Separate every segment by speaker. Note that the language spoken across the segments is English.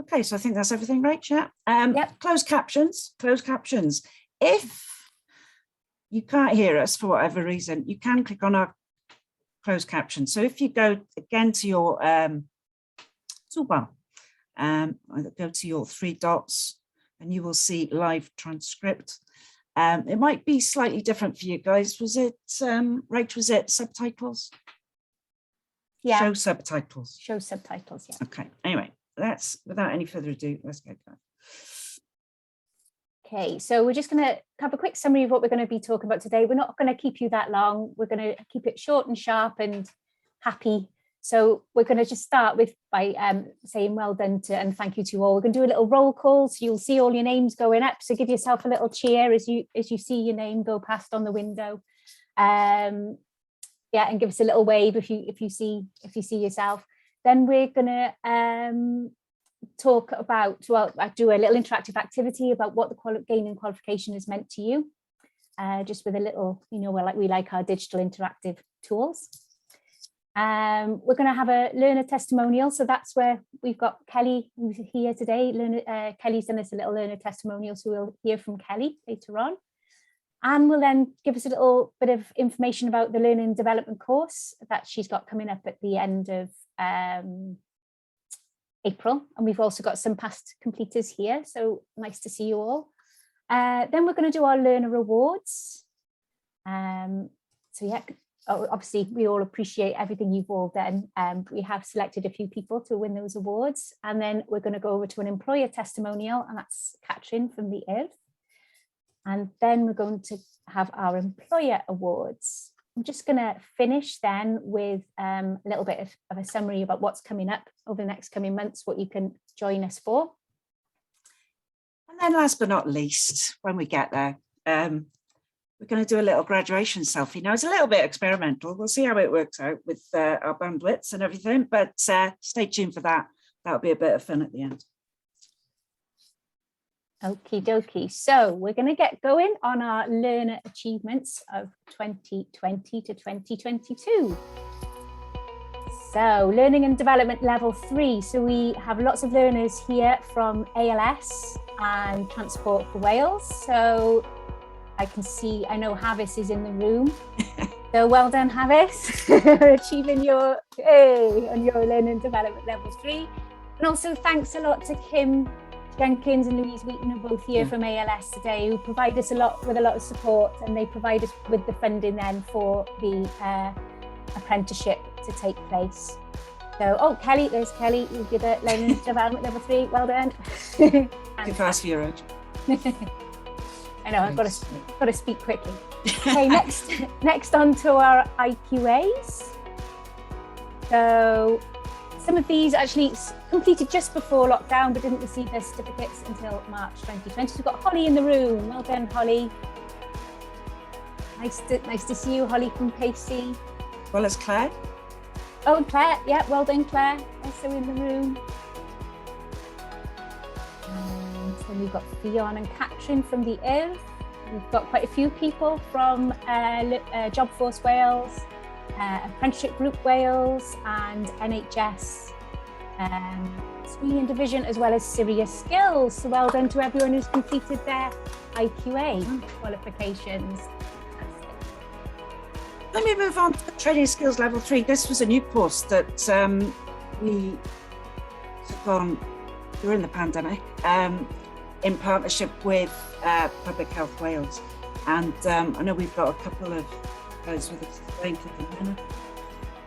Speaker 1: Okay, so I think that's everything, right, chat?
Speaker 2: Yep.
Speaker 1: Closed captions. If you can't hear us for whatever reason, you can click on our closed captions. So if you go again to your toolbar, go to your three dots, and you will see live transcript. It might be slightly different for you guys. Was it, Rach, was it subtitles?
Speaker 2: Yeah.
Speaker 1: Show subtitles.
Speaker 2: Show subtitles, yeah.
Speaker 1: Okay, anyway, without any further ado, let's go.
Speaker 2: Okay, so we're just going to have a quick summary of what we're going to be talking about today. We're not going to keep you that long. We're going to keep it short and sharp and happy. So we're going to just start by saying well done and thank you to all. We're going to do a little roll call, so you'll see all your names going up. So give yourself a little cheer as you see your name go past on the window. Yeah, and give us a little wave if you see yourself. Then we're going to talk about, do a little interactive activity about what the gaining qualification has meant to you, just with a little, we like our digital interactive tools. We're going to have a learner testimonial, so that's where we've got Kelly who's here today. Kelly's done us a little learner testimonial, so we'll hear from Kelly later on. And will then give us a little bit of information about the learning and development course that she's got coming up at the end of April. And we've also got some past completers here, so nice to see you all. Then we're going to do our learner awards. So yeah, obviously we all appreciate everything you've all done. We have selected a few people to win those awards. And then we're going to go over to an employer testimonial, and that's Catherine from the Earth. And then we're going to have our employer awards. I'm just going to finish then with a little bit of a summary about what's coming up over the next coming months, what you can join us for.
Speaker 1: And then last but not least, when we get there, we're going to do a little graduation selfie. Now, it's a little bit experimental. We'll see how it works out with our bandwidths and everything, but stay tuned for that. That'll be a bit of fun at the end.
Speaker 2: Okie dokie. So we're going to get going on our learner achievements of 2020 to 2022. So learning and development level 3. So we have lots of learners here from ALS and Transport for Wales. So I know Havis is in the room. So well done, Havis, achieving your A on your learning and development level 3. And also thanks a lot to Kim Jenkins and Louise Wheaton are both here from ALS today, who provide us with a lot of support, and they provide us with the funding then for the apprenticeship to take place. So, Kelly, there's Kelly, you did a learning and development level 3, well done.
Speaker 1: Too fast for your age.
Speaker 2: I know, I've got to speak quickly. Okay, next on to our IQAs. So some of these actually completed just before lockdown, but didn't receive their certificates until March 2020. So we've got Holly in the room. Well done, Holly. Nice to see you, Holly from Pacey.
Speaker 1: Well, as Claire.
Speaker 2: Oh, Claire. Yeah, well done, Claire. Also in the room. And then we've got Fionn and Catherine from the Earth. We've got quite a few people from Job Force Wales, Apprenticeship Group Wales, and NHS Screening Division, as well as Serious Skills. So well done to everyone who's completed their IQA qualifications.
Speaker 1: Let me move on to Training Skills Level 3. This was a new course that we took on during the pandemic in partnership with Public Health Wales. And I know we've got a couple of guys with us today, including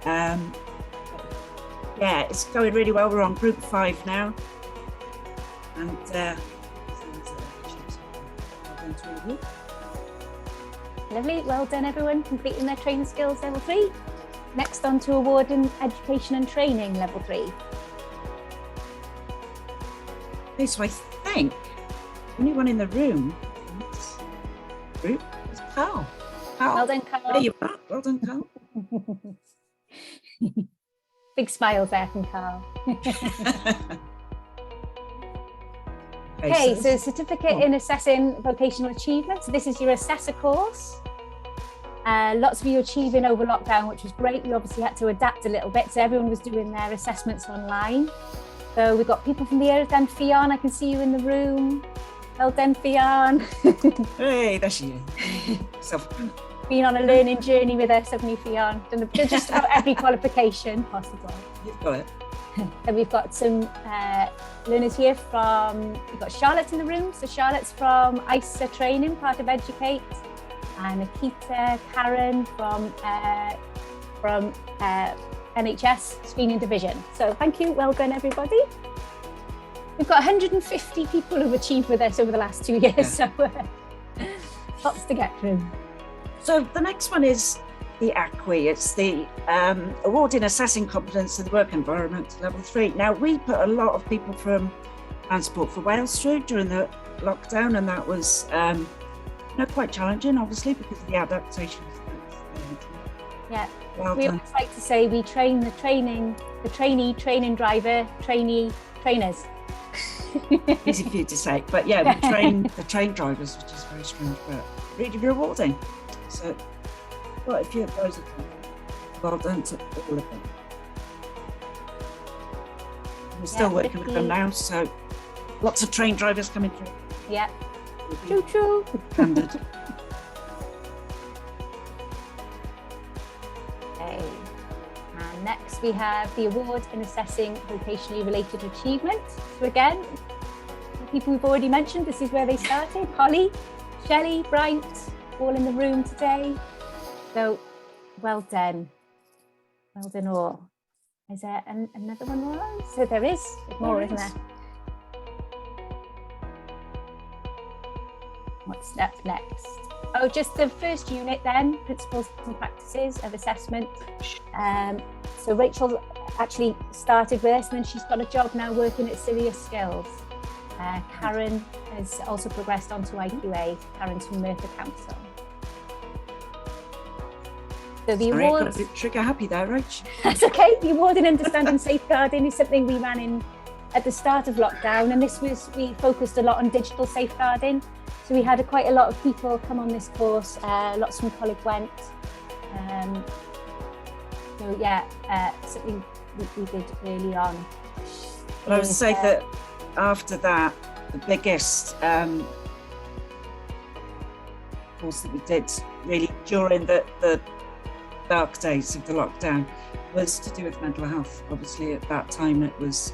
Speaker 1: Hannah. Yeah, it's going really well. We're on group 5 now. And
Speaker 2: lovely, well done everyone, completing their Training Skills Level 3. Next on to Award in Education and Training Level 3.
Speaker 1: Okay, so I think the only one in the room in this group is Carl.
Speaker 2: Well done, Carl.
Speaker 1: There you are. Well done, Carl.
Speaker 2: Big smiles there from Carl. Okay, so certificate in assessing vocational achievement. So this is your assessor course. Lots of you achieving over lockdown, which was great. We obviously had to adapt a little bit, so everyone was doing their assessments online. So we've got people from the Earth and Fionn, I can see you in the room. Well done, Fionn.
Speaker 1: Hey, there she is.
Speaker 2: Been on a learning journey with us, haven't you, Fionn? Done just about every qualification possible.
Speaker 1: You've got it.
Speaker 2: And we've got some learners here we've got Charlotte in the room. So Charlotte's from ISA training, part of Educate. And Nikita, Karen from NHS Screening Division. So thank you, well done everybody. We've got 150 people who've achieved with us over the last 2 years, so lots to get through.
Speaker 1: So the next one is the ACWI. It's the Award in Assessing Competence in the Work Environment, Level 3. Now, we put a lot of people from Transport for Wales through during the lockdown, and that was quite challenging, obviously, because of the adaptations.
Speaker 2: Yeah,
Speaker 1: well
Speaker 2: we always like to say we train the trainee, training driver, trainee, trainers.
Speaker 1: Easy for you to say, but yeah, we train the train drivers, which is very strange, but really rewarding. So, quite a few of those are well done to all of them. We're still working with them now, so lots of train drivers coming through.
Speaker 2: Yeah, choo choo.
Speaker 1: Standard.
Speaker 2: Okay, and next we have the award in assessing vocationally related achievement. So again, the people we've already mentioned, this is where they started. Holly, Shelley, Bryant, all in the room today. So well done. Well done all. Is there another one more? So there is more, isn't there? What's up next? Oh, just the first unit then, principles and practices of assessment. So Rachel actually started with us, and then she's got a job now working at Serious Skills. Karen has also progressed onto IQA. Karen's from Merthyr Council. So the award,
Speaker 1: got a bit trigger happy there, Rach.
Speaker 2: That's okay. The award in understanding safeguarding is something we ran in at the start of lockdown, and we focused a lot on digital safeguarding. So we had quite a lot of people come on this course. Lots from Coleg went. So yeah, something we did early on.
Speaker 1: But I would say that after that, the biggest course that we did really during the dark days of the lockdown was to do with mental health. Obviously at that time it was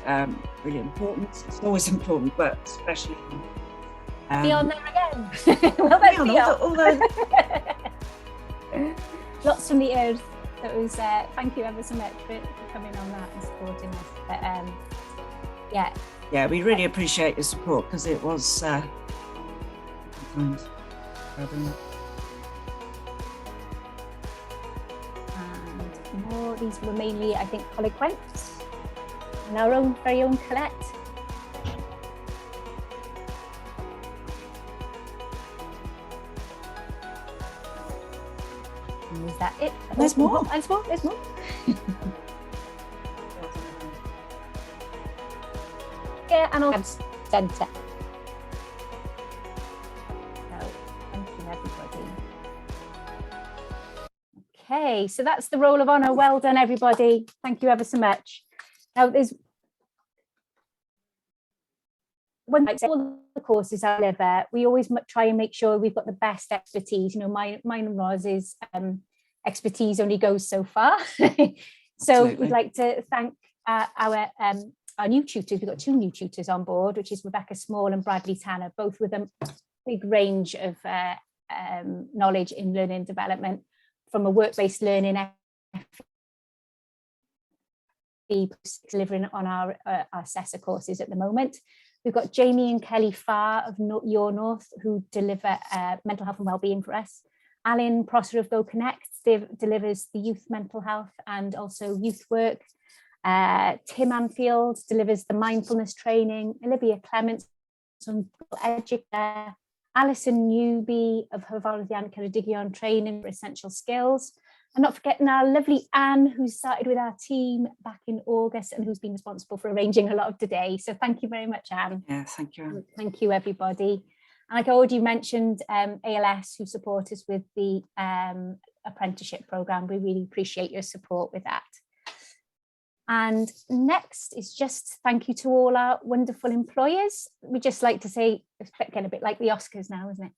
Speaker 1: really important. It's always important, but especially
Speaker 2: Beyond there again. Well done,
Speaker 1: although
Speaker 2: lots from the earth. That was thank you ever so much for coming on that and supporting us. But
Speaker 1: yeah, we really appreciate your support, because it was times.
Speaker 2: And more, these were mainly, I think, Coleg went, and our very own Colette. And is that it?
Speaker 1: There's more.
Speaker 2: There's more. There's more. Yeah, and I'll centre. So, thank you, everybody. Okay, so that's the roll of honour. Well done, everybody. Thank you ever so much. Now, there's when all the courses I deliver, we always try and make sure we've got the best expertise. You know, mine and Roz's expertise only goes so far. So we'd like to thank our new tutors. We've got 2 new tutors on board, which is Rebecca Small and Bradley Tanner, both with a big range of knowledge in learning and development, from a work-based learning delivering on our assessor courses at the moment. We've got Jamie and Kelly Farr of Your North, who deliver mental health and wellbeing for us. Alan Prosser of Go Connect delivers the youth mental health and also youth work. Tim Anfield delivers the mindfulness training. Olivia Clements on Educare. Alison Newby of Hyfforddiant Ceredigion training for essential skills. And not forgetting our lovely Anne, who started with our team back in August and who's been responsible for arranging a lot of today. So thank you very much, Anne.
Speaker 1: Yeah, thank you, Anne.
Speaker 2: Thank you, everybody. And like I already mentioned, ALS, who support us with the apprenticeship programme. We really appreciate your support with that. And next is just thank you to all our wonderful employers. We just like to say, it's getting a bit like the Oscars now, isn't it?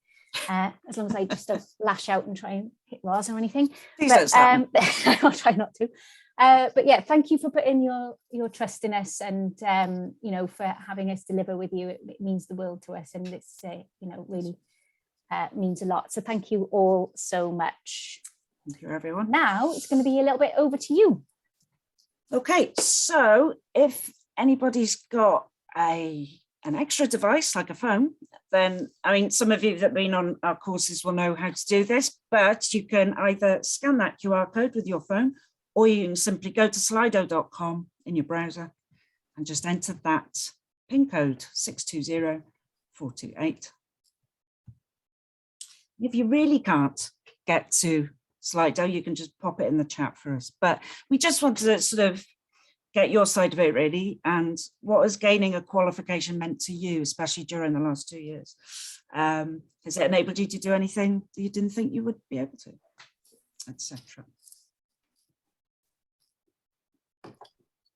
Speaker 2: As long as I just don't lash out and try and hit Roz or anything. But, I'll try not to. But yeah, thank you for putting your trust in us, and you know, for having us deliver with you. It means the world to us, and it's you know, really means a lot. So thank you all so much.
Speaker 1: Thank you, everyone.
Speaker 2: Now it's going to be a little bit over to you.
Speaker 1: Okay, so if anybody's got an extra device like a phone, then, I mean, some of you that have been on our courses will know how to do this, but you can either scan that QR code with your phone, or you can simply go to slido.com in your browser and just enter that PIN code 620428. If you really can't get to Slido, you can just pop it in the chat for us. But we just wanted to sort of get your side of it, really, and what has gaining a qualification meant to you, especially during the last 2 years. Has it enabled you to do anything that you didn't think you would be able to, etc.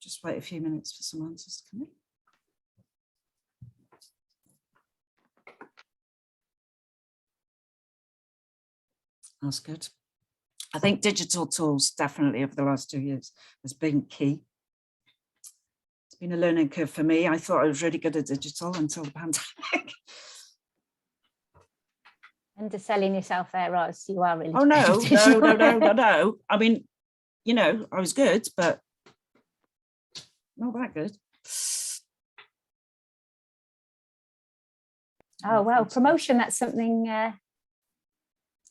Speaker 1: Just wait a few minutes for some answers to come in. That's good. I think digital tools definitely over the last 2 years has been key. It's been a learning curve for me. I thought I was really good at digital until the pandemic.
Speaker 2: Underselling yourself there, Roz. You are really.
Speaker 1: Oh no. I mean, you know, I was good, but not that good.
Speaker 2: Oh well, promotion. That's something.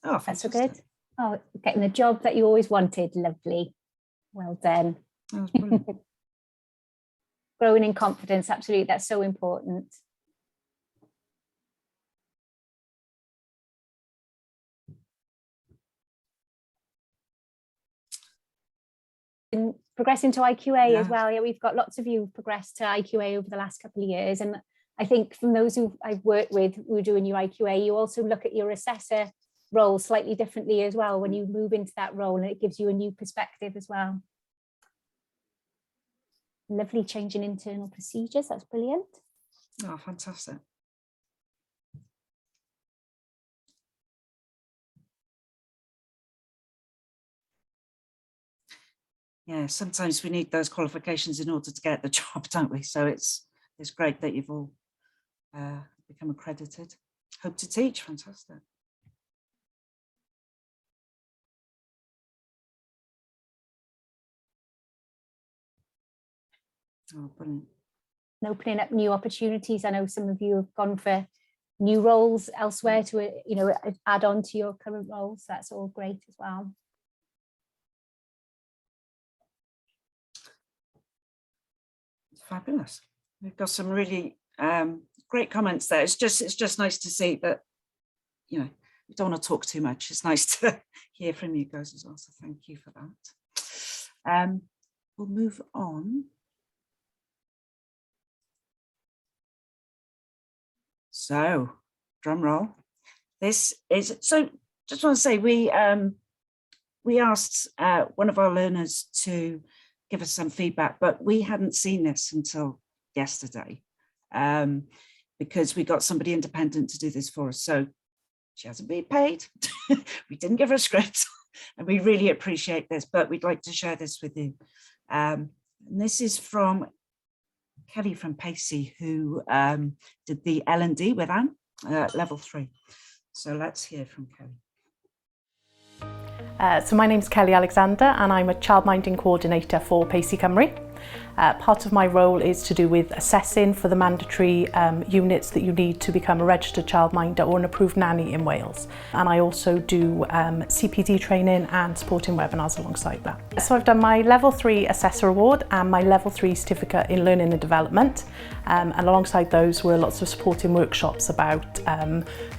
Speaker 1: Oh,
Speaker 2: that's so good. Oh, getting the job that you always wanted. Lovely. Well done.
Speaker 1: That was brilliant.
Speaker 2: Growing in confidence. Absolutely. That's so important. And progressing to IQA as well. Yeah, we've got lots of you progressed to IQA over the last couple of years. And I think from those who I've worked with who are doing your IQA, you also look at your assessor role slightly differently as well when you move into that role, and it gives you a new perspective as well. Lovely change in internal procedures. That's brilliant.
Speaker 1: Oh, fantastic. Yeah, sometimes we need those qualifications in order to get the job, don't we? So it's great that you've all become accredited. Hope to teach. Fantastic. Oh, brilliant.
Speaker 2: And opening up new opportunities. I know some of you have gone for new roles elsewhere to, you know, add on to your current roles. That's all great as well.
Speaker 1: Fabulous. We've got some really great comments there. It's just nice to see that, you know, we don't want to talk too much. It's nice to hear from you guys as well. So thank you for that. We'll move on. So, drum roll. This is, so just want to say we asked one of our learners to give us some feedback, but we hadn't seen this until yesterday because we got somebody independent to do this for us. So she hasn't been paid. We didn't give her a script, and we really appreciate this, but we'd like to share this with you. And this is from Kelly from Pacey, who did the L&D with Anne, level 3. So let's hear from Kelly.
Speaker 3: So my name's Kelly Alexander, and I'm a childminding coordinator for Pacey Cymru. Part of my role is to do with assessing for the mandatory units that you need to become a registered childminder or an approved nanny in Wales. And I also do CPD training and supporting webinars alongside that. So I've done my level 3 assessor award and my level 3 certificate in learning and development. And alongside those were lots of supporting workshops about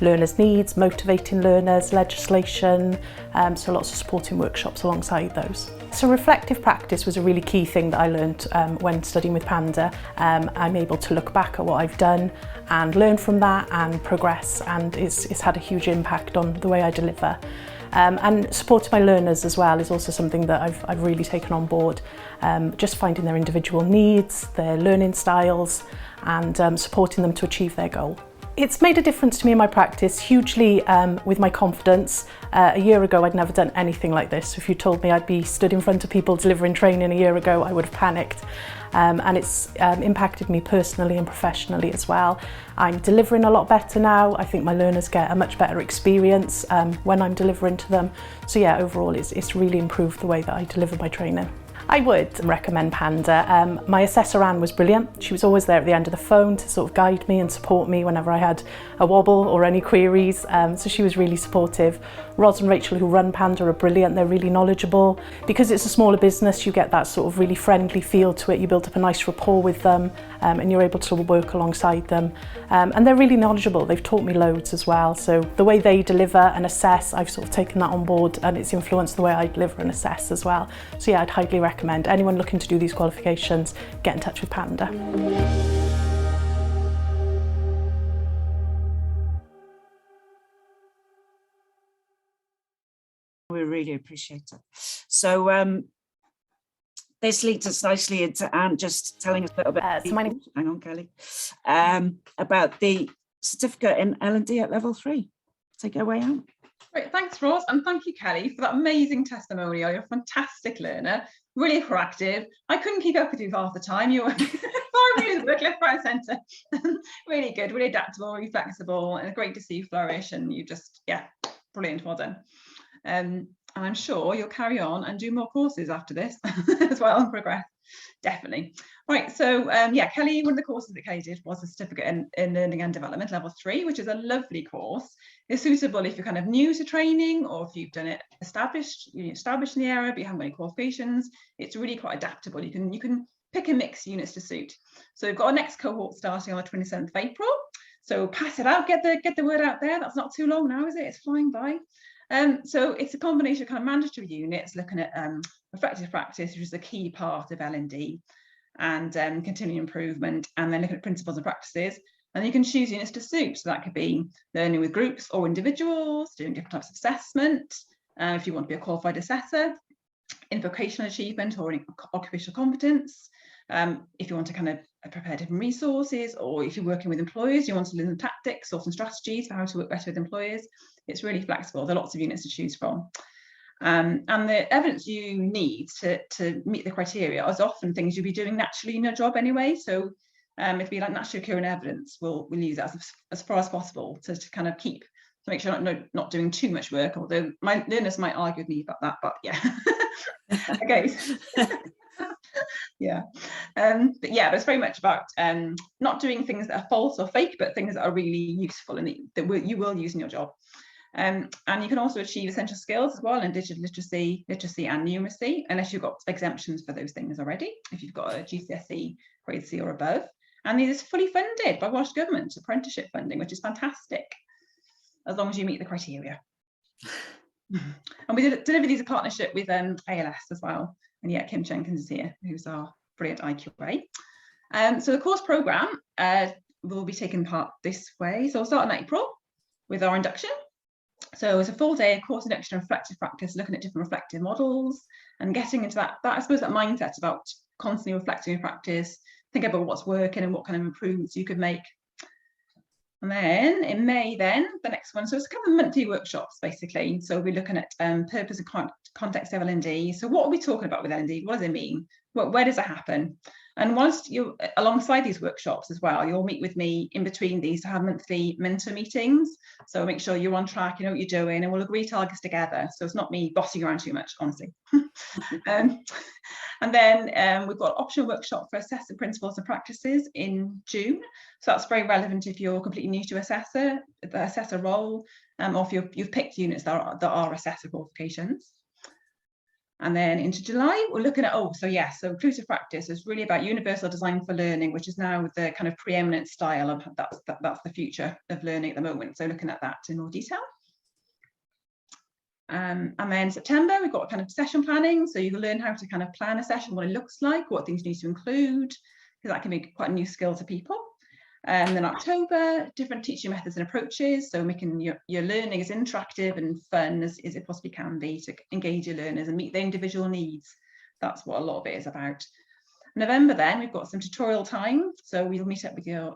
Speaker 3: learners' needs, motivating learners, legislation, so lots of supporting workshops alongside those. So reflective practice was a really key thing that I learned when studying with Panda. I'm able to look back at what I've done and learn from that and progress, and it's had a huge impact on the way I deliver. And supporting my learners as well is also something that I've really taken on board. Just finding their individual needs, their learning styles, and supporting them to achieve their goal. It's made a difference to me in my practice, hugely with my confidence. A year ago, I'd never done anything like this. If you told me I'd be stood in front of people delivering training a year ago, I would have panicked. And it's impacted me personally and professionally as well. I'm delivering a lot better now. I think my learners get a much better experience when I'm delivering to them. So yeah, overall, it's really improved the way that I deliver my training. I would recommend Panda. My assessor Anne was brilliant. She was always there at the end of the phone to sort of guide me and support me whenever I had a wobble or any queries, so she was really supportive. Ros and Rachel, who run Panda, are brilliant. They're really knowledgeable. Because it's a smaller business, you get that sort of really friendly feel to it. You build up a nice rapport with them, and you're able to work alongside them. And they're really knowledgeable. They've taught me loads as well. So the way they deliver and assess, I've sort of taken that on board, and it's influenced the way I deliver and assess as well. So yeah, I'd highly recommend anyone looking to do these qualifications, get in touch with Panda.
Speaker 1: We really appreciate it. So this leads us nicely into Anne just telling us a little bit. Hang on, Kelly. About the certificate in L&D at level 3. Take it away, Anne.
Speaker 4: Great, thanks, Ros, and thank you, Kelly, for that amazing testimonial. You're a fantastic learner, really proactive. I couldn't keep up with you half the time. You were far away left, right, and centre. Really good, really adaptable, really flexible, and great to see you flourish. And you just, yeah, brilliant, well done. And I'm sure you'll carry on and do more courses after this as well and progress, definitely. Right, so yeah, Kelly, one of the courses that Kelly did was a certificate in Learning and Development level 3, which is a lovely course. It's suitable if you're kind of new to training or if you've done it established in the area but you haven't got any qualifications. It's really quite adaptable. You can pick and mix units to suit. So we've got our next cohort starting on the 27th of April. So pass it out, get the word out there. That's not too long now, is it? It's flying by. So it's a combination of kind of mandatory units looking at reflective practice, which is a key part of L&D, and continuing improvement, and then looking at principles and practices. And you can choose units to suit. So that could be learning with groups or individuals, doing different types of assessment. If you want to be a qualified assessor, in vocational achievement or in occupational competence. If you want to kind of prepare different resources, or if you're working with employers, you want to learn some tactics or some strategies for how to work better with employers. It's really flexible. There are lots of units to choose from. And the evidence you need to meet the criteria is often things you'll be doing naturally in your job anyway. So it'd be like naturally occurring evidence. We'll use that as far as possible to kind of keep, to make sure not doing too much work, although my learners might argue with me about that, but yeah. Okay. Yeah, but yeah, but it's very much about not doing things that are false or fake, but things that are really useful and that you will use in your job. And you can also achieve essential skills as well in digital literacy and numeracy, unless you've got exemptions for those things already, if you've got a GCSE grade C or above. And these are fully funded by Welsh Government, apprenticeship funding, which is fantastic, as long as you meet the criteria. And we deliver these in partnership with ALS as well. And yeah, Kim Jenkins is here, who's our brilliant IQA. So the course programme will be taking part this way. So we'll start in April with our induction. So it's a full day course induction and reflective practice, looking at different reflective models and getting into that I suppose, that mindset about constantly reflecting in practice, think about what's working and what kind of improvements you could make. And then in May, the next one, so it's a couple of monthly workshops basically. So we're looking at purpose and context of L&D. So what are we talking about with L&D? What does it mean? Where does it happen? And whilst you're alongside these workshops as well, you'll meet with me in between these to have monthly mentor meetings. So make sure you're on track, you know what you're doing, and we'll agree targets together. So it's not me bossing you around too much, honestly. And then we've got optional workshop for assessor principles and practices in June. So that's very relevant if you're completely new to the assessor role, or if you've picked units that are assessor qualifications. And then into July, we're looking at, so inclusive practice is really about universal design for learning, which is now the kind of preeminent style of that's the future of learning at the moment. So looking at that in more detail. And then September, we've got kind of session planning. So you can learn how to kind of plan a session, what it looks like, what things you need to include, because that can be quite a new skill to people. And then October, different teaching methods and approaches. So making your learning as interactive and fun as it possibly can be to engage your learners and meet their individual needs. That's what a lot of it is about. November, then we've got some tutorial time. So we'll meet up with your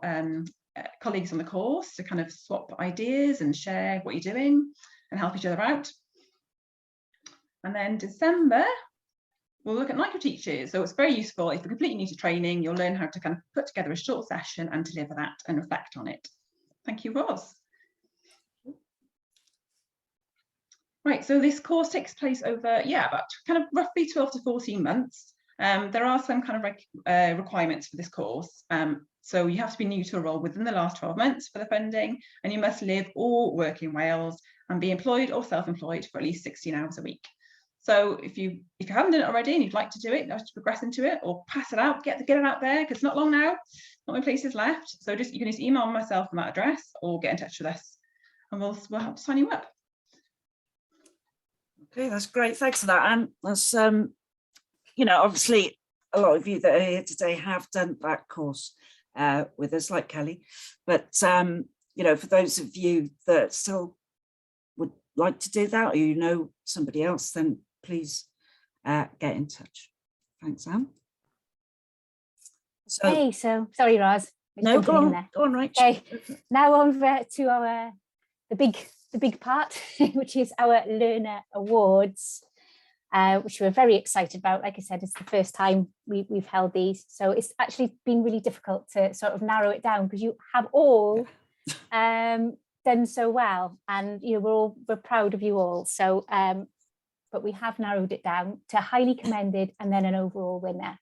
Speaker 4: colleagues on the course to kind of swap ideas and share what you're doing and help each other out. And then December, we'll look at micro-teachers. So it's very useful. If you're completely new to training, you'll learn how to kind of put together a short session and deliver that and reflect on it. Thank you, Roz. Right, so this course takes place over, about kind of roughly 12 to 14 months. There are some kind of requirements for this course. So you have to be new to a role within the last 12 months for the funding, and you must live or work in Wales and be employed or self-employed for at least 16 hours a week. So if you haven't done it already and you'd like to do it, to progress into it or pass it out, get it out there, because it's not long now, not many places left. So you can just email myself from that address or get in touch with us and we'll help to sign you up.
Speaker 1: Okay, that's great. Thanks for that, Anne. That's obviously a lot of you that are here today have done that course with us, like Kelly. But for those of you that still would like to do that, or you know somebody else, then please get in touch. Thanks, Anne.
Speaker 2: So sorry, Roz.
Speaker 1: No, go on, Rach.
Speaker 2: Okay, now on to the big part, which is our learner awards, which we're very excited about. Like I said, it's the first time we've held these, so it's actually been really difficult to sort of narrow it down because you have all done so well, and we're proud of you all. So but we have narrowed it down to highly commended and then an overall winner.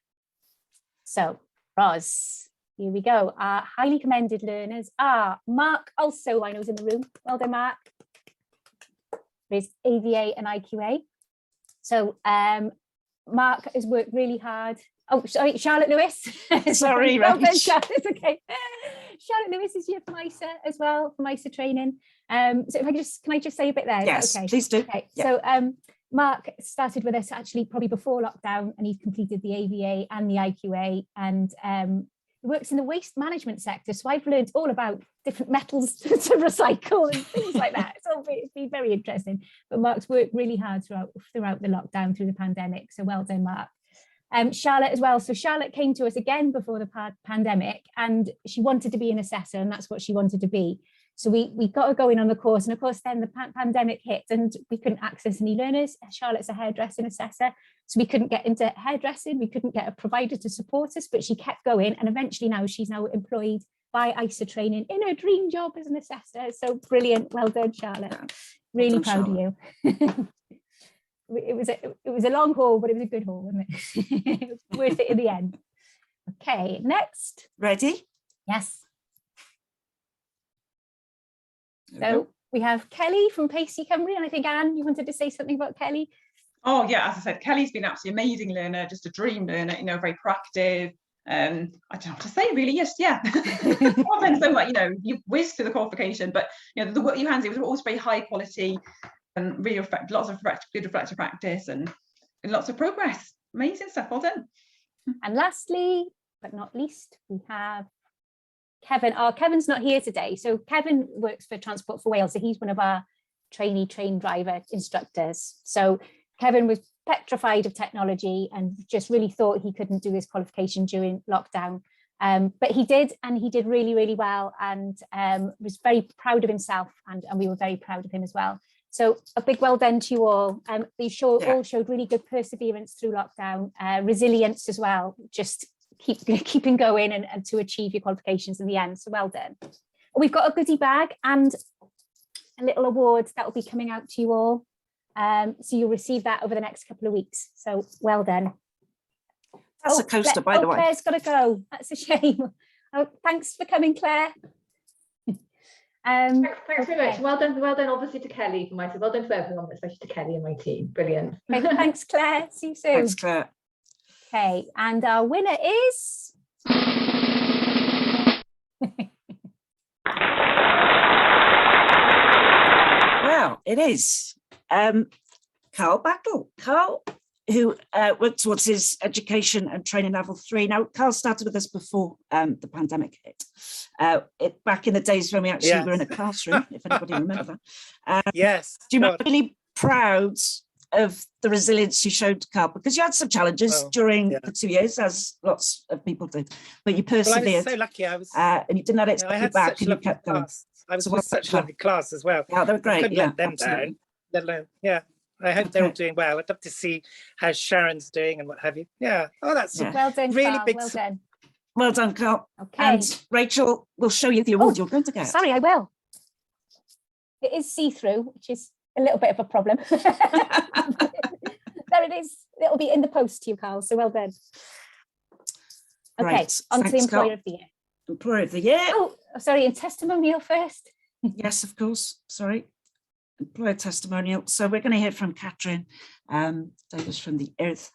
Speaker 2: So Roz, here we go. Our highly commended learners are Mark, also I know is in the room. Well done, Mark. There's AVA and IQA. So Mark has worked really hard. Oh, sorry, Charlotte Lewis.
Speaker 1: Sorry,
Speaker 2: well done, Charlotte. It's okay. Charlotte Lewis is here from ISA as well, from ISA training. So if can I just say a bit there?
Speaker 1: Yes,
Speaker 2: okay?
Speaker 1: Please do.
Speaker 2: Okay,
Speaker 1: yeah.
Speaker 2: So Mark started with us actually probably before lockdown, and he's completed the AVA and the IQA, and he works in the waste management sector. So I've learned all about different metals to recycle and things like that. It's been very interesting. But Mark's worked really hard throughout the lockdown, through the pandemic. So well done, Mark. Charlotte as well. So Charlotte came to us again before the pandemic, and she wanted to be an assessor, and that's what she wanted to be. So we got her going on the course, and of course then the pandemic hit and we couldn't access any learners. Charlotte's a hairdressing assessor, so we couldn't get into hairdressing, we couldn't get a provider to support us, but she kept going, and eventually she's now employed by ISA training in her dream job as an assessor. So brilliant, well done, Charlotte. Really proud of you. It was a long haul, but it was a good haul, wasn't it? It was worth it in the end. Okay, next.
Speaker 1: Ready?
Speaker 2: Yes. So we have Kelly from Pacey Cymru, and I think Anne, you wanted to say something about Kelly.
Speaker 4: Oh yeah, as I said, Kelly's been absolutely amazing learner, just a dream learner, very proactive. I don't know what to say really. Yes, yeah. Well done so much. You whizzed through the qualification, but the work you handed was always very high quality and really lots of good reflective practice and lots of progress. Amazing stuff. Well done.
Speaker 2: And lastly, but not least, we have Kevin. Kevin's not here today. So Kevin works for Transport for Wales. So he's one of our train driver instructors. So Kevin was petrified of technology and just really thought he couldn't do his qualification during lockdown. But he did, and he did really, really well, and was very proud of himself, and we were very proud of him as well. So a big well done to you all. They all showed really good perseverance through lockdown, resilience as well, just keeping going and to achieve your qualifications in the end. So well done. We've got a goodie bag and a little award that will be coming out to you all. So you'll receive that over the next couple of weeks. So well done.
Speaker 1: That's a coaster, by the way.
Speaker 2: Claire's got to go. That's a shame. Oh, thanks for coming, Claire.
Speaker 5: Thanks very much. Well done obviously to Kelly for my team. Well done for everyone, but especially to Kelly and my team. Brilliant.
Speaker 2: Okay, thanks, Claire. See you soon.
Speaker 1: Thanks, Claire.
Speaker 2: Okay, and our winner is
Speaker 1: well, it is Carl Battle. Carl, who worked towards his education and training level 3. Now, Carl started with us before the pandemic hit. Back in the days when we actually were in a classroom, if anybody remember that.
Speaker 6: Yes.
Speaker 1: Do you remember, really proud of the resilience you showed, Carl? Because you had some challenges during the 2 years, as lots of people did, but you persevered.
Speaker 6: Well, I was so lucky. I was,
Speaker 1: and you didn't let it
Speaker 6: I
Speaker 1: you
Speaker 6: had
Speaker 1: back,
Speaker 6: such
Speaker 1: and you
Speaker 6: lovely
Speaker 1: kept going.
Speaker 6: class. I was
Speaker 1: So
Speaker 6: with such lovely class as well.
Speaker 1: Yeah, they were great.
Speaker 6: I couldn't let them
Speaker 1: absolutely.
Speaker 6: down. Let alone, I hope they're all doing well. I'd love to see how Sharon's doing and what have you. Yeah. Oh, that's
Speaker 2: Well done,
Speaker 6: really
Speaker 2: Carl.
Speaker 6: big.
Speaker 2: Well done.
Speaker 1: Well done, Carl.
Speaker 2: Okay.
Speaker 1: And Rachel will show you the award you're going to get.
Speaker 2: Sorry, I will. It is see-through, which is a little bit of a problem. There it is. It'll be in the post to you, Carl. So well done. Okay,
Speaker 1: Right.
Speaker 2: on to the
Speaker 1: Thanks,
Speaker 2: Employer
Speaker 1: Carl.
Speaker 2: of the Year.
Speaker 1: Employer of the Year.
Speaker 2: Oh, sorry, and testimonial first.
Speaker 1: Yes, of course. Sorry. Employer testimonial. So we're going to hear from Catherine Davis from the Earth,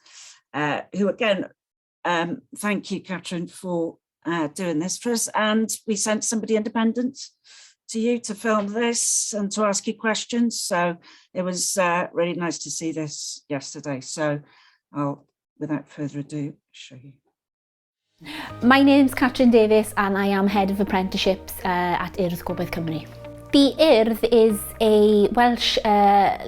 Speaker 1: who again, thank you, Catherine, for doing this for us. And we sent somebody independent to you to film this and to ask you questions. So it was really nice to see this yesterday. So I'll, without further ado, show you.
Speaker 7: My name's Catherine Davis and I am Head of Apprenticeships at Urdd Gobaith Cymru. The Urdd is a Welsh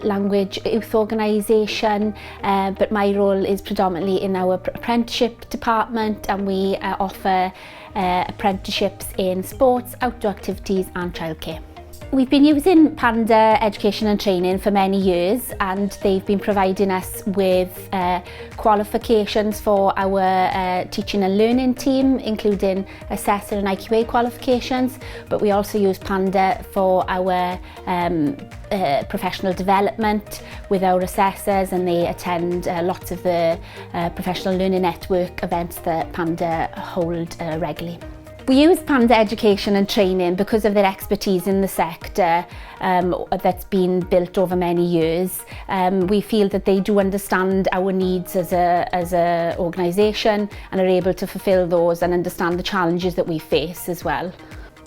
Speaker 7: language youth organisation, but my role is predominantly in our apprenticeship department, and we offer apprenticeships in sports, outdoor activities and childcare. We've been using Panda Education and Training for many years, and they've been providing us with qualifications for our teaching and learning team, including assessor and IQA qualifications, but we also use Panda for our professional development with our assessors, and they attend lots of the professional learning network events that Panda hold regularly. We use Panda Education and Training because of their expertise in the sector that's been built over many years. We feel that they do understand our needs as a organisation and are able to fulfil those and understand the challenges that we face as well.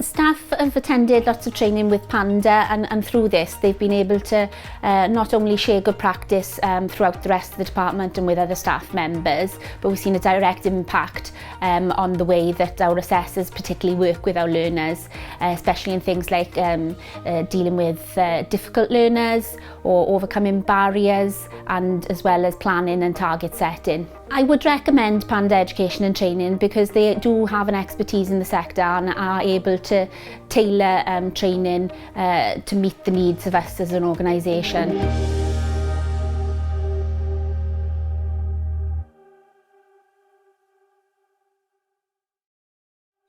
Speaker 7: Staff have attended lots of training with Panda, and through this they've been able to not only share good practice throughout the rest of the department and with other staff members, but we've seen a direct impact on the way that our assessors particularly work with our learners, especially in things like dealing with difficult learners or overcoming barriers, and as well as planning and target setting. I would recommend Panda Education and Training because they do have an expertise in the sector and are able to tailor training to meet the needs of us as an organisation.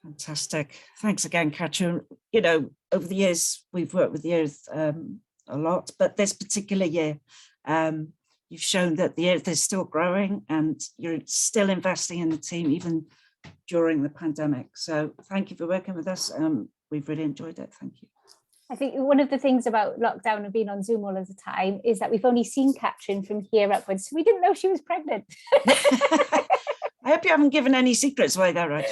Speaker 1: Fantastic. Thanks again, Catherine. You know, over the years, we've worked with the Earth a lot, but this particular year, you've shown that the Earth is still growing and you're still investing in the team, even during the pandemic. So thank you for working with us. We've really enjoyed it. Thank you.
Speaker 2: I think one of the things about lockdown and being on Zoom all of the time is that we've only seen Catherine from here upwards. So we didn't know she was pregnant.
Speaker 1: I hope you haven't given any secrets away there, right?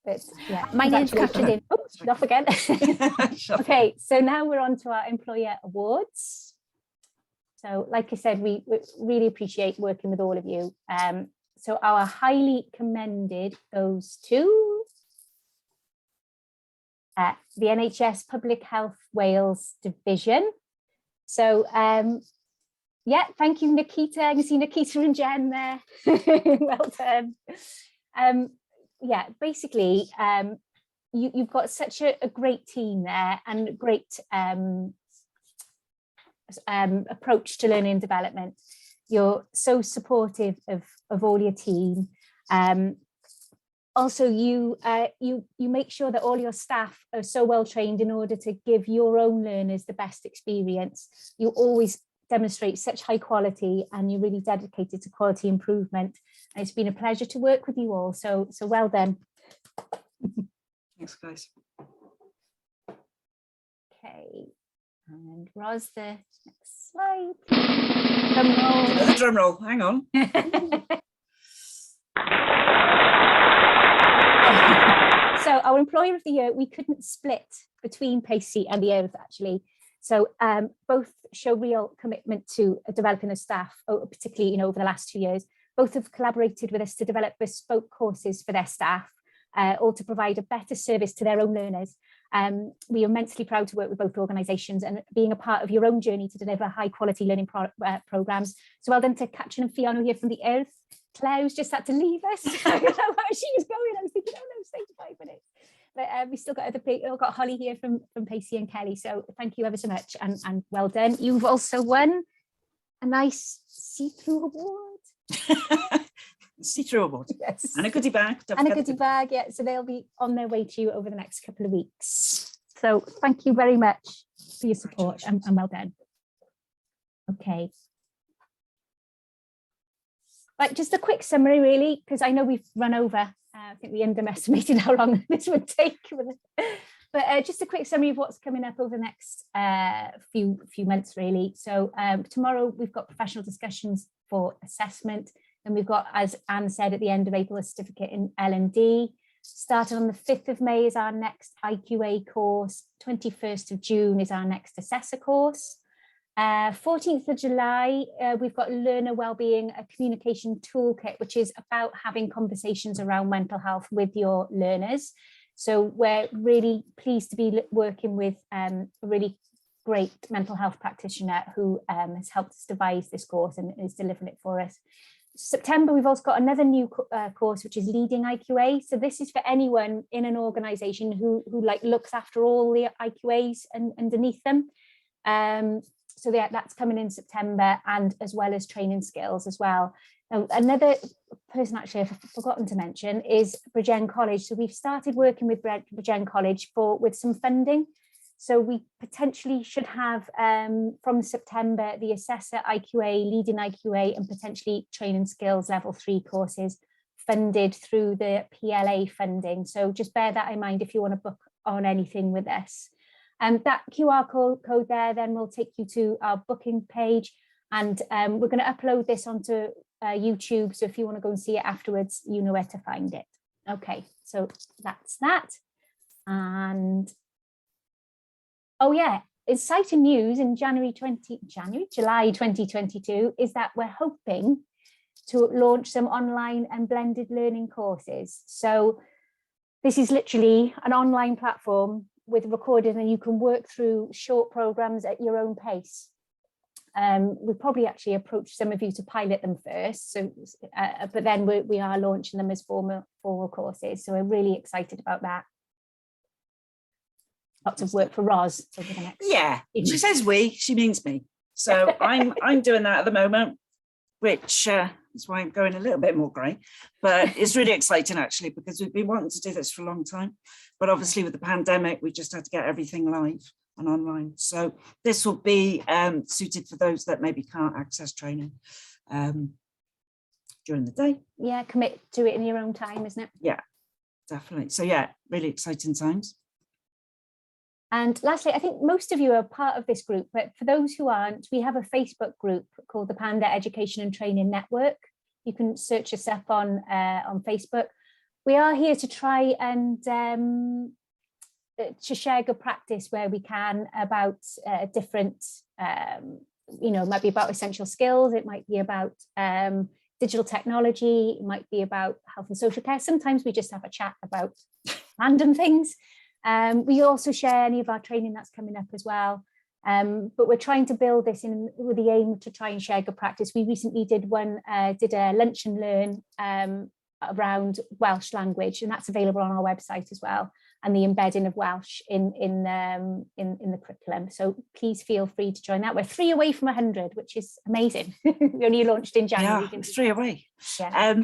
Speaker 2: But yeah,
Speaker 7: My name's Catherine.
Speaker 2: Oh, off again. Okay, so now we're on to our employer awards. So like I said, we really appreciate working with all of you. So our highly commended goes to the NHS Public Health Wales Division. So yeah, thank you, Nikita. I can see Nikita and Jen there. Well done. Yeah, basically, you've got such a great team there and great approach to learning and development. You're so supportive of all your team. Also, you make sure that all your staff are so well trained in order to give your own learners the best experience. You always demonstrate such high quality, and you're really dedicated to quality improvement. And it's been a pleasure to work with you all. So well done.
Speaker 1: Thanks, guys.
Speaker 2: Okay, and Ros, the next slide. Drum roll.
Speaker 1: Drum roll. Hang on.
Speaker 2: So our employer of the year, we couldn't split between Pacey and the Earth actually. So both show real commitment to developing the staff, particularly over the last 2 years. Both have collaborated with us to develop bespoke courses for their staff, or to provide a better service to their own learners. We are immensely proud to work with both organisations and being a part of your own journey to deliver high quality learning programmes. So well done to Katrin and Fiona here from the Earth. Claire's just had to leave us. I don't know where she was going. I was thinking, oh no, stay for 5 minutes. But we still got other people. We've got Holly here from Pacey and Kelly. So thank you ever so much, and well done. You've also won a nice see-through award.
Speaker 1: See-through award.
Speaker 2: Yes.
Speaker 1: And a goodie bag.
Speaker 2: And a goodie bag, yeah. So they'll be on their way to you over the next couple of weeks. So thank you very much for your support, and well done. Okay. Right, just a quick summary really, because I know we've run over. I think we underestimated how long this would take. But just a quick summary of what's coming up over the next few months really. So tomorrow we've got professional discussions for assessment. And we've got, as Anne said, at the end of April, a certificate in L&D. Starting on the 5th of May is our next IQA course. 21st of June is our next assessor course. 14th of July, we've got Learner Wellbeing, a communication toolkit, which is about having conversations around mental health with your learners. So we're really pleased to be working with a really great mental health practitioner who has helped us devise this course and is delivering it for us. September, we've also got another new course, which is Leading IQA. So this is for anyone in an organisation who like looks after all the IQAs and underneath them. So that's coming in September, and as well as training skills as well. Now, another person actually I've forgotten to mention is Bridgend College. So we've started working with Bridgend College with some funding. So we potentially should have from September the Assessor IQA, Leading IQA, and potentially Training Skills Level 3 courses funded through the PLA funding. So just bear that in mind if you want to book on anything with us. That QR code there then will take you to our booking page, and we're going to upload this onto YouTube. So if you want to go and see it afterwards, you know where to find it. Okay, so that's that. And oh yeah, exciting news in July 2022 is that we're hoping to launch some online and blended learning courses. So this is literally an online platform with recorded, and you can work through short programs at your own pace. We'll probably actually approach some of you to pilot them first. So, but then we are launching them as formal courses. So we're really excited about that. Lots of work for Roz over the next.
Speaker 1: Yeah, she says we, she means me. So I'm doing that at the moment, which is why I'm going a little bit more grey. But it's really exciting actually, because we've been wanting to do this for a long time. But obviously with the pandemic, we just had to get everything live and online. So this will be suited for those that maybe can't access training during the day.
Speaker 2: Yeah, commit to it in your own time, isn't it?
Speaker 1: Yeah, definitely. So yeah, really exciting times.
Speaker 2: And lastly, I think most of you are part of this group, but for those who aren't, we have a Facebook group called the Panda Education and Training Network. You can search us up on Facebook. We are here to try and to share good practice where we can about different, it might be about essential skills, it might be about digital technology, it might be about health and social care. Sometimes we just have a chat about random things. We also share any of our training that's coming up as well. But we're trying to build this in with the aim to try and share good practice. We recently did a lunch and learn around Welsh language, and that's available on our website as well, and the embedding of Welsh in the curriculum. So please feel free to join that. We're 3 away from 100, which is amazing. We only launched in January.
Speaker 1: Yeah, 3 away.
Speaker 2: Yeah.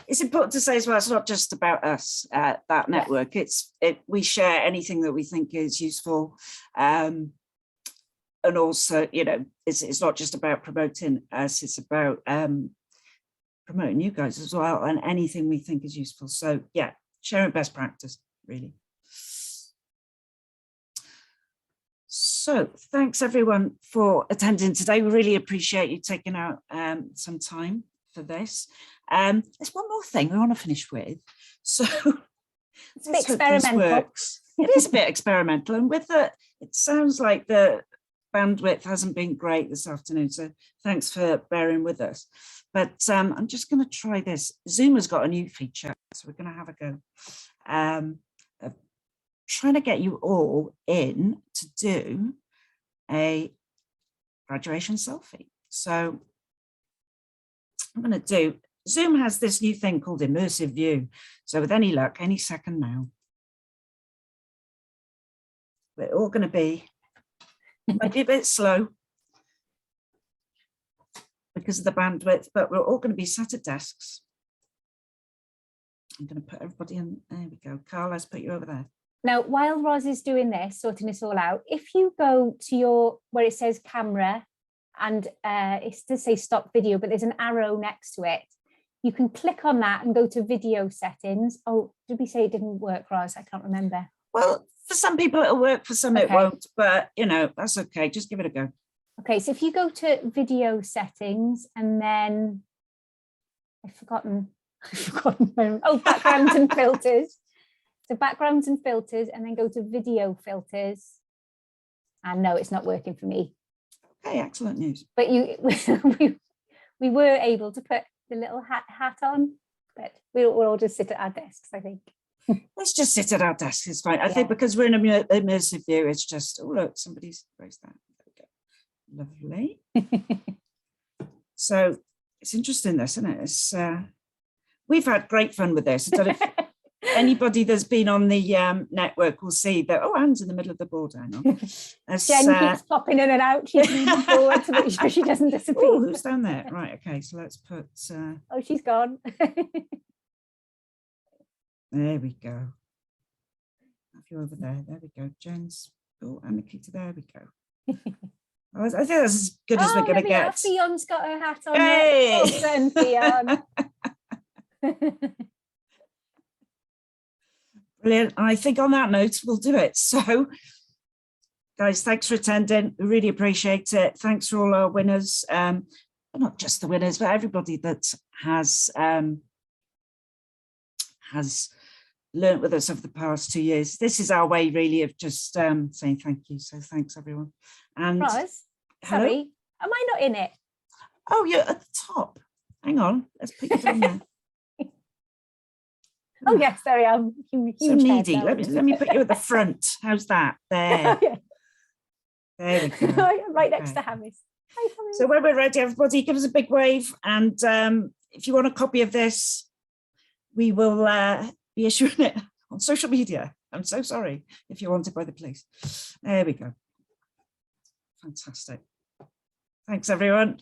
Speaker 1: It's important to say as well, it's not just about us, that network. We share anything that we think is useful. And also, it's not just about promoting us, it's about promoting you guys as well, and anything we think is useful. So yeah, sharing best practice, really. So thanks everyone for attending today. We really appreciate you taking out some time for this. There's one more thing we want to finish with. So
Speaker 2: it's a bit experimental.
Speaker 1: It is a bit experimental, and with it sounds like the bandwidth hasn't been great this afternoon, so thanks for bearing with us. But I'm just going to try this. Zoom has got a new feature, so we're going to have a go. Of trying to get you all in to do a graduation selfie. So I'm going to do, Zoom has this new thing called immersive view. So with any luck, any second now, we're all going to be, might be a bit slow because of the bandwidth, but we're all going to be sat at desks. I'm going to put everybody in, there we go. Carl, let's put you over there.
Speaker 2: Now, while Roz is doing this, sorting this all out, if you go to your, where it says camera, and it does say stop video, but there's an arrow next to it, you can click on that and go to video settings. Oh, did we say it didn't work, Roz? I can't remember.
Speaker 1: Well, for some people it'll work, for some it won't, but you know, that's okay, just give it a go. Okay,
Speaker 2: so if you go to video settings and then, I've forgotten, oh, backgrounds and filters. So backgrounds and filters, and then go to video filters. And no, it's not working for me.
Speaker 1: Okay, excellent news.
Speaker 2: But we were able to put the little hat on, but we'll all just sit at our desks, I think.
Speaker 1: Let's just sit at our desks, it's fine. I think because we're in an immersive view, it's just, oh look, somebody's raised that. There we go. Lovely. So it's interesting this, isn't it? It's, we've had great fun with this. I don't know if anybody that's been on the network will see that, oh, Anne's in the middle of the board, hang on.
Speaker 2: Jen keeps popping in and out. She's moving forward to make sure she doesn't disappear.
Speaker 1: Oh, who's down there? Right, okay, so let's put...
Speaker 2: oh, she's gone.
Speaker 1: There we go. Have you over there? There we go. Jen's... Oh, and Nikita, there we go. I think that's as good as we're going to get.
Speaker 2: Fion's got her hat on.
Speaker 1: Hey!
Speaker 2: Well done, Fion.
Speaker 1: Brilliant. I think on that note, we'll do it. So, guys, thanks for attending. We really appreciate it. Thanks for all our winners. Not just the winners, but everybody that has learnt with us over the past 2 years. This is our way, really, of just saying thank you. So thanks, everyone. And
Speaker 2: Roz, sorry, am I not in it?
Speaker 1: Oh, you're at the top. Hang on. Let's put you down there.
Speaker 2: Oh yes, there I am.
Speaker 1: So needy. Let me put you at the front. How's that? There. There we go.
Speaker 2: I'm right next to Hammis. Hi, Hammis.
Speaker 1: So when we're ready, everybody, give us a big wave. And if you want a copy of this, we will be issuing it on social media. I'm so sorry if you're wanted by the police. There we go. Fantastic. Thanks, everyone.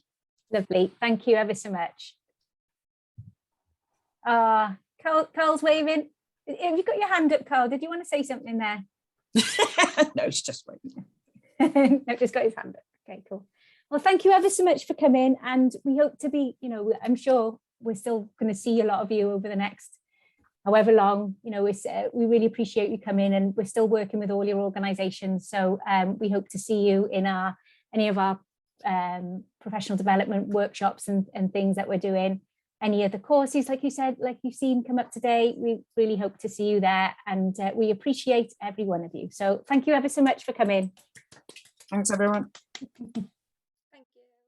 Speaker 2: Lovely. Thank you ever so much. Carl's waving. Have you got your hand up, Carl? Did you want to say something there?
Speaker 1: No, it's just waving.
Speaker 2: No, just got his hand up. Okay, cool. Well, thank you ever so much for coming, and we hope to be, you know, I'm sure we're still going to see a lot of you over the next however long. You know, we really appreciate you coming, and we're still working with all your organisations. So we hope to see you in any of our professional development workshops and things that we're doing. Any other courses, like you said, like you've seen come up today, we really hope to see you there, and we appreciate every one of you. So thank you ever so much for coming.
Speaker 1: Thanks, everyone.